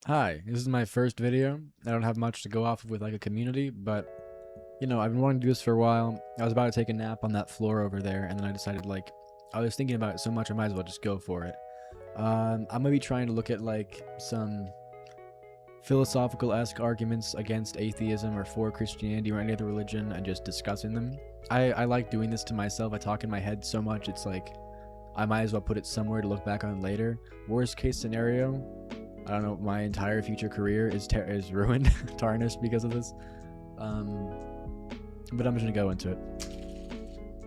Hi, this is my first video. I don't have much to go off of with like a community, but I've been wanting to do this for a while. I was about to take a nap on that floor over there, and then I decided I was thinking about it so much I might as well just go for it. I'm gonna be trying to look at like some philosophical-esque arguments against atheism or for Christianity or any other religion and just discussing them. I like doing this to myself. I talk in my head so much, it's like I might as well put it somewhere to look back on later. Worst case scenario, I don't know, my entire future career is ruined, tarnished because of this. But I'm just gonna go into it.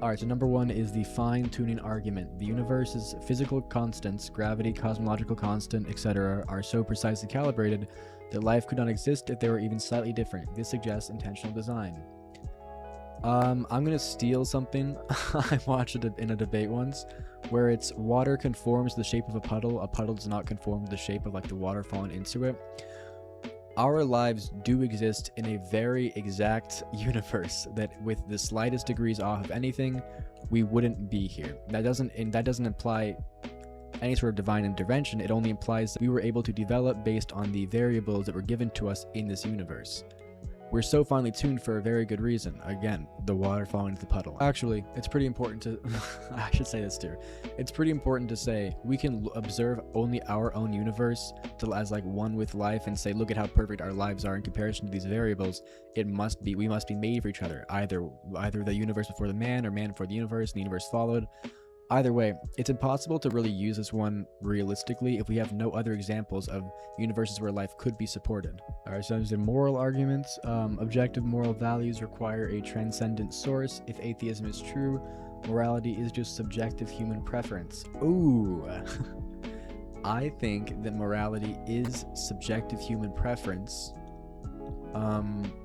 Alright, so number one is the fine-tuning argument. The universe's physical constants, gravity, cosmological constant, etc., are so precisely calibrated that life could not exist if they were even slightly different. This suggests intentional design. I'm gonna steal something I watched in a debate once, where it's water conforms to the shape of a puddle does not conform to the shape of like the water falling into it. Our lives do exist in a very exact universe that with the slightest degrees off of anything, we wouldn't be here. That doesn't imply any sort of divine intervention. It only implies that we were able to develop based on the variables that were given to us in this universe. We're so finely tuned for a very good reason. Again, the water falling into the puddle. Actually, it's pretty important to... I should say this too. It's pretty important to say we can observe only our own universe as like one with life and say, look at how perfect our lives are in comparison to these variables. We must be made for each other. Either the universe before the man or man before the universe and the universe followed. Either way, it's impossible to really use this one realistically if we have no other examples of universes where life could be supported. Alright, so there's the moral arguments. Objective moral values require a transcendent source. If atheism is true, morality is just subjective human preference. Ooh. I think that morality is subjective human preference.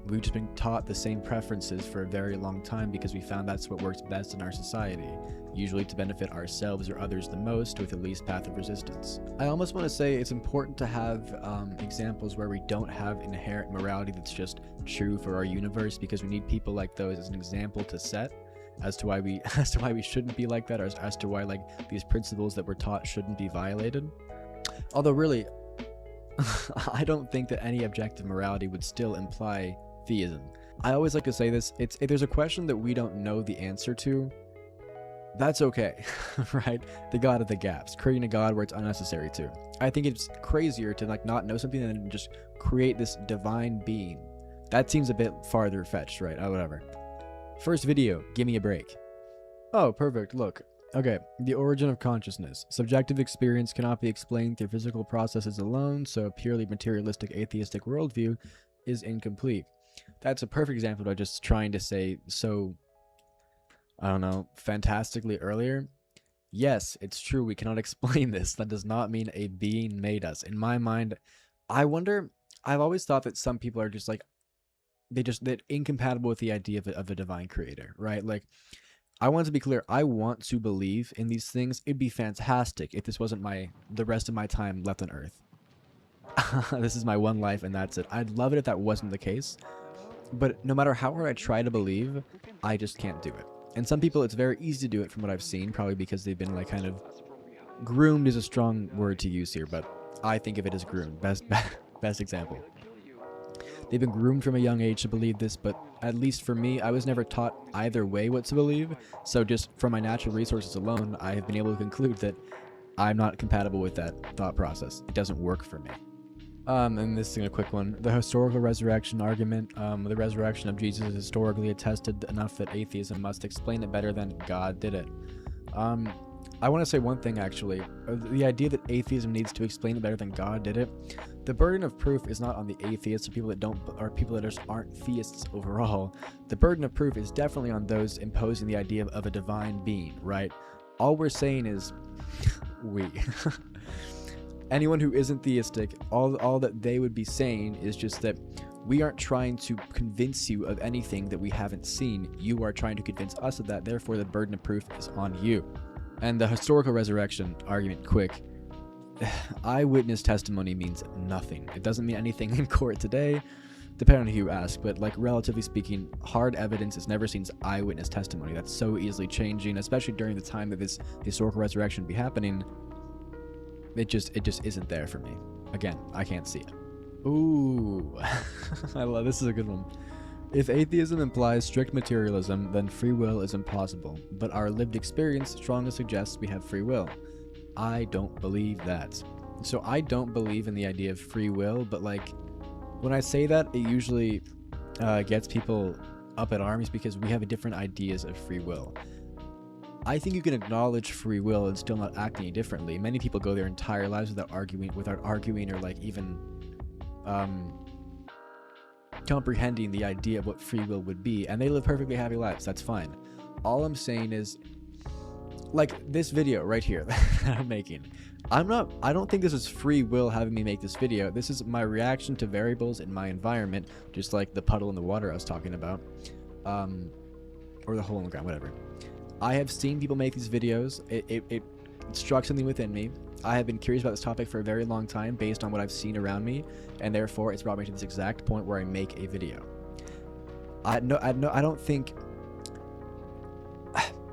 We've just been taught the same preferences for a very long time because we found that's what works best in our society, usually to benefit ourselves or others the most with the least path of resistance. I almost want to say it's important to have examples where we don't have inherent morality that's just true for our universe, because we need people like those as an example to set as to why we shouldn't be like that, or as to why like these principles that we're taught shouldn't be violated. Although really, I don't think that any objective morality would still imply theism. I always like to say this, if there's a question that we don't know the answer to, that's okay, right? The god of the gaps, creating a god where it's unnecessary to. I think it's crazier to like not know something than just create this divine being. That seems a bit farther fetched, right? Oh, whatever. First video, give me a break. Oh, perfect, look. Okay, the origin of consciousness. Subjective experience cannot be explained through physical processes alone, so a purely materialistic atheistic worldview is incomplete. That's a perfect example of just trying to say so, I don't know, fantastically earlier. Yes, it's true, we cannot explain this. That does not mean a being made us. In my mind, I wonder, I've always thought that some people are just like, they're incompatible with the idea of a divine creator, right? Like, I want to be clear, I want to believe in these things. It'd be fantastic if this wasn't the rest of my time left on Earth. This is my one life and that's it. I'd love it if that wasn't the case. But no matter how hard I try to believe, I just can't do it. And some people, it's very easy to do it from what I've seen, probably because they've been like kind of... groomed is a strong word to use here, but I think of it as groomed. Best example. They've been groomed from a young age to believe this, but at least for me, I was never taught either way what to believe. So just from my natural resources alone, I have been able to conclude that I'm not compatible with that thought process. It doesn't work for me. And this is a quick one. The historical resurrection argument. The resurrection of Jesus is historically attested enough that atheism must explain it better than God did it. I want to say one thing actually. The idea that atheism needs to explain it better than God did it. The burden of proof is not on the atheists or people that just aren't theists overall. The burden of proof is definitely on those imposing the idea of a divine being, right? All we're saying is we. Anyone who isn't theistic, all that they would be saying is just that we aren't trying to convince you of anything that we haven't seen. You are trying to convince us of that, therefore the burden of proof is on you. And the historical resurrection argument, quick. Eyewitness testimony means nothing. It doesn't mean anything in court today, depending on who you ask, but like relatively speaking, hard evidence is never seen as eyewitness testimony. That's so easily changing, especially during the time that this historical resurrection be happening. It just isn't there for me. Again, I can't see it. Ooh. I love this is a good one. If atheism implies strict materialism, then free will is impossible, but our lived experience strongly suggests we have free will. I don't believe that. So I don't believe in the idea of free will, but like when I say that, it usually gets people up in arms because we have different ideas of free will. I think you can acknowledge free will and still not act any differently. Many people go their entire lives without arguing or like even comprehending the idea of what free will would be, and they live perfectly happy lives. That's fine. All I'm saying is, like this video right here that I'm making, I don't think this is free will having me make this video. This is my reaction to variables in my environment, just like the puddle in the water I was talking about, or the hole in the ground, whatever. I have seen people make these videos. It struck something within me. I have been curious about this topic for a very long time based on what I've seen around me, and therefore it's brought me to this exact point where I make a video. I don't think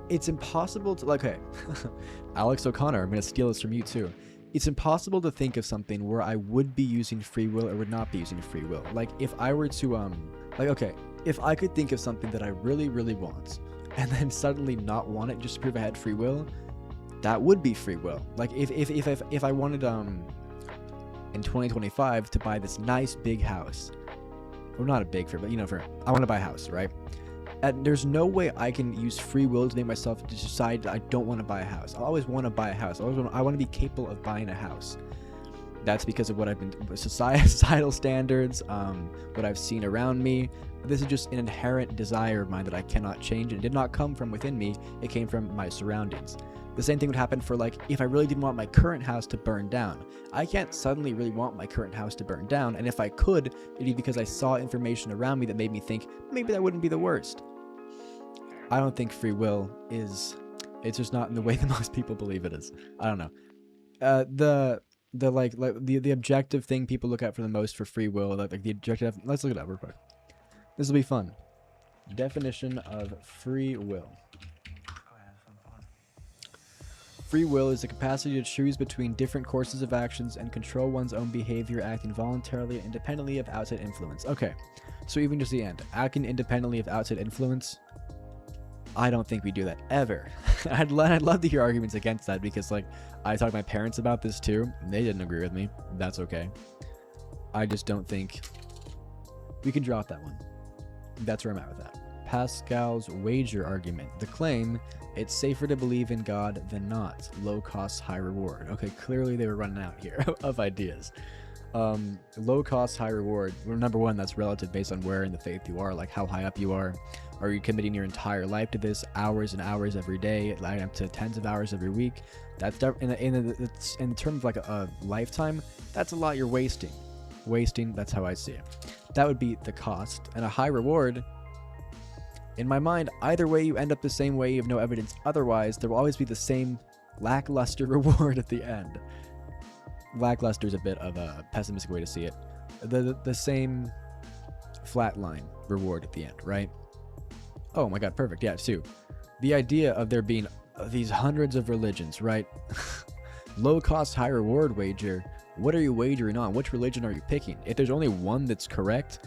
it's impossible to, like, okay, Alex O'Connor, I'm going to steal this from you too. It's impossible to think of something where I would be using free will or would not be using free will. Like if I were to, like, okay, if I could think of something that I really, really want and then suddenly not want it just to prove I had free will, that would be free will. Like if I wanted, in 2025 to buy this nice big house, well, not a big for, but you know, I want to buy a house, right? And there's no way I can use free will to make myself to decide I don't want to buy a house. I always want to buy a house. I want to be capable of buying a house. That's because of what I've been, societal standards, what I've seen around me. This is just an inherent desire of mine that I cannot change. It did not come from within me. It came from my surroundings. The same thing would happen for, like, if I really didn't want my current house to burn down. I can't suddenly really want my current house to burn down, and if I could, it'd be because I saw information around me that made me think maybe that wouldn't be the worst. I don't think free will is, it's just not in the way that most people believe it is. I don't know. The objective thing people look at for the most for free will, like the objective, let's look it up real quick. This will be fun. Definition of free will. Free will is the capacity to choose between different courses of actions and control one's own behavior, acting voluntarily and independently of outside influence. Okay, so even just the end, acting independently of outside influence, I don't think we do that ever. I'd love to hear arguments against that because, like, I talked to my parents about this too. They didn't agree with me. That's okay. I just don't think we can drop that one. That's where I'm at with that. Pascal's wager argument. The claim, it's safer to believe in God than not. Low cost, high reward. Okay, clearly they were running out here of ideas. Low cost, high reward. Well, number one, that's relative based on where in the faith you are, like how high up you are. Are you committing your entire life to this, hours and hours every day, like up to tens of hours every week? That's in terms of like a lifetime. That's a lot you're wasting. That's how I see it. That would be the cost. And a high reward, in my mind, either way you end up the same way. You have no evidence otherwise. There will always be the same lackluster reward at the end. Lackluster is a bit of a pessimistic way to see it. The same flatline reward at the end, right? Oh my god, perfect. Yeah, Sue. The idea of there being these hundreds of religions, right? Low cost, high reward wager. What are you wagering on? Which religion are you picking? If there's only one that's correct,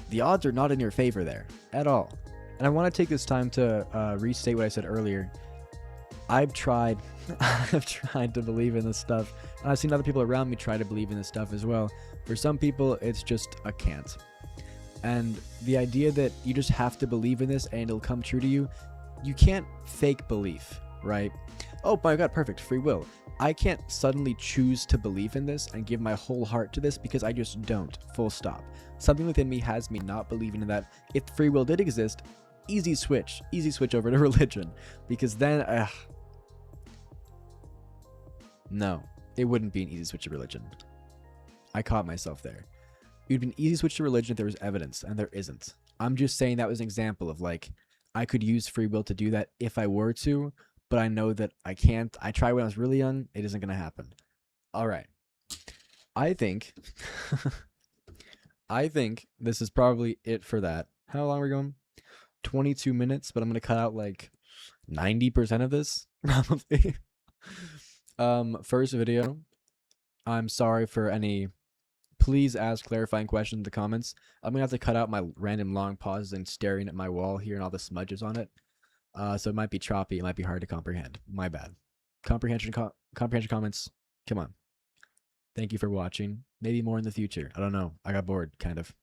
the odds are not in your favor there at all. And I want to take this time to restate what I said earlier. I've tried to believe in this stuff, and I've seen other people around me try to believe in this stuff as well. For some people, it's just a can't. And the idea that you just have to believe in this and it'll come true to you, you can't fake belief, right? Oh my god, perfect, free will. I can't suddenly choose to believe in this and give my whole heart to this because I just don't, full stop. Something within me has me not believing in that. If free will did exist, easy switch over to religion, because then, no, it wouldn't be an easy switch to religion. I caught myself there. It would be an easy switch to religion if there was evidence, and there isn't. I'm just saying that was an example of, like, I could use free will to do that if I were to, but I know that I can't. I tried when I was really young. It isn't going to happen. All right. I think this is probably it for that. How long are we going? 22 minutes, but I'm going to cut out like 90% of this, probably. First video. I'm sorry for any please ask clarifying questions in the comments. I'm gonna have to cut out my random long pauses and staring at my wall here and all the smudges on it. So it might be choppy. It might be hard to comprehend. My bad. Comprehension comments. Come on. Thank you for watching. Maybe more in the future. I don't know. I got bored, kind of.